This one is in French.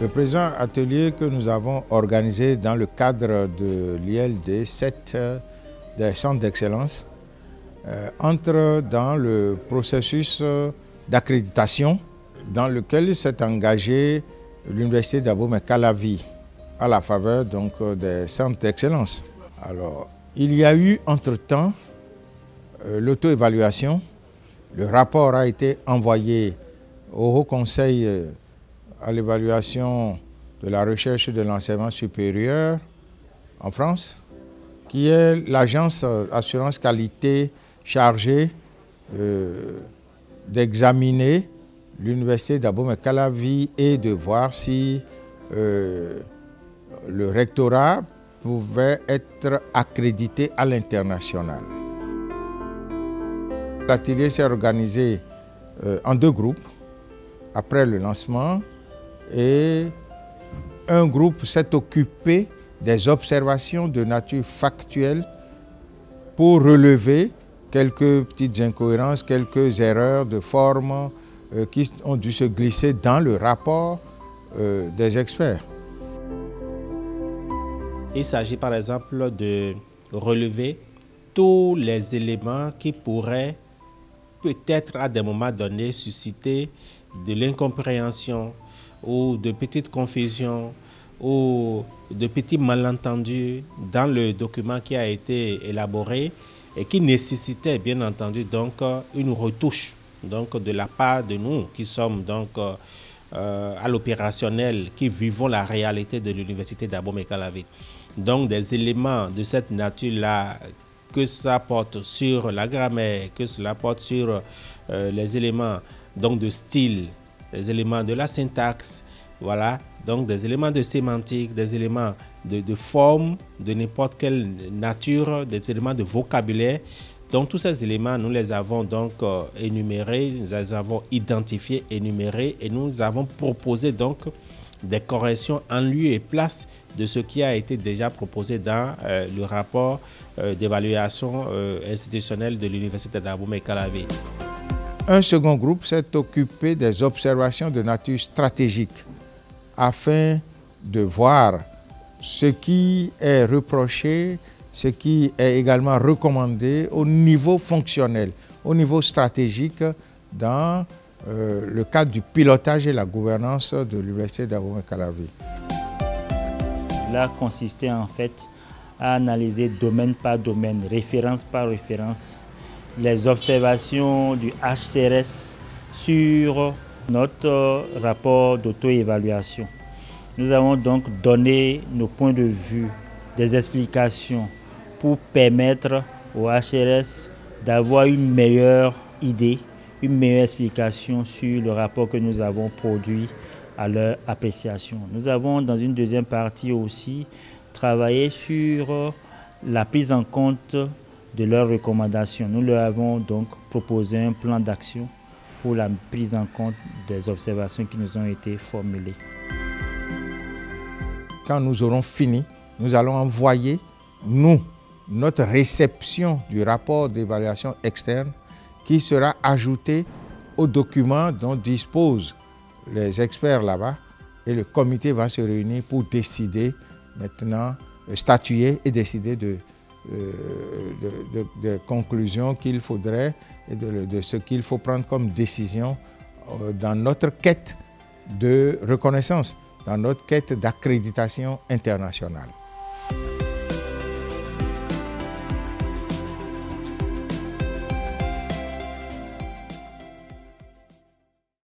Le présent atelier que nous avons organisé dans le cadre de l'ILD 7 des centres d'excellence entre dans le processus d'accréditation dans lequel s'est engagée l'Université d'Abomey-Calavi à la faveur donc, des centres d'excellence. Alors, il y a eu entre-temps l'auto-évaluation. Le rapport a été envoyé au Haut Conseil à l'évaluation de la recherche et de l'enseignement supérieur en France, qui est l'agence assurance qualité chargée d'examiner l'Université d'Abomey-Calavi et de voir si le rectorat pouvait être accrédité à l'international. L'atelier s'est organisé en deux groupes après le lancement et un groupe s'est occupé des observations de nature factuelle pour relever quelques petites incohérences, quelques erreurs de forme qui ont dû se glisser dans le rapport des experts. Il s'agit par exemple de relever tous les éléments qui pourraient peut-être à des moments donnés susciter de l'incompréhension ou de petites confusions ou de petits malentendus dans le document qui a été élaboré et qui nécessitait bien entendu donc une retouche donc, de la part de nous qui sommes donc à l'opérationnel, qui vivons la réalité de l'Université d'Abomey-Calavi. Donc des éléments de cette nature-là, que ça porte sur la grammaire, que cela porte sur les éléments donc, de style, les éléments de la syntaxe, voilà, donc des éléments de sémantique, des éléments de forme, de n'importe quelle nature, des éléments de vocabulaire. Donc tous ces éléments, nous les avons donc énumérés, nous les avons identifiés, énumérés et nous avons proposé donc des corrections en lieu et place de ce qui a été déjà proposé dans le rapport d'évaluation institutionnelle de l'Université d'Abomey-Calavi. Un second groupe s'est occupé des observations de nature stratégique afin de voir ce qui est reproché, ce qui est également recommandé au niveau fonctionnel, au niveau stratégique dans le cadre du pilotage et la gouvernance de l'Université d'Abomey-Calavi. Il a consisté en fait à analyser domaine par domaine, référence par référence, les observations du HCRS sur notre rapport d'auto-évaluation. Nous avons donc donné nos points de vue, des explications pour permettre au HCRS d'avoir une meilleure idée, une meilleure explication sur le rapport que nous avons produit à leur appréciation. Nous avons dans une deuxième partie aussi travaillé sur la prise en compte de leurs recommandations. Nous leur avons donc proposé un plan d'action pour la prise en compte des observations qui nous ont été formulées. Quand nous aurons fini, nous allons envoyer, notre réception du rapport d'évaluation externe qui sera ajouté au document dont disposent les experts là-bas et le comité va se réunir pour décider maintenant, statuer et décider de conclusions qu'il faudrait et de ce qu'il faut prendre comme décision dans notre quête de reconnaissance, dans notre quête d'accréditation internationale.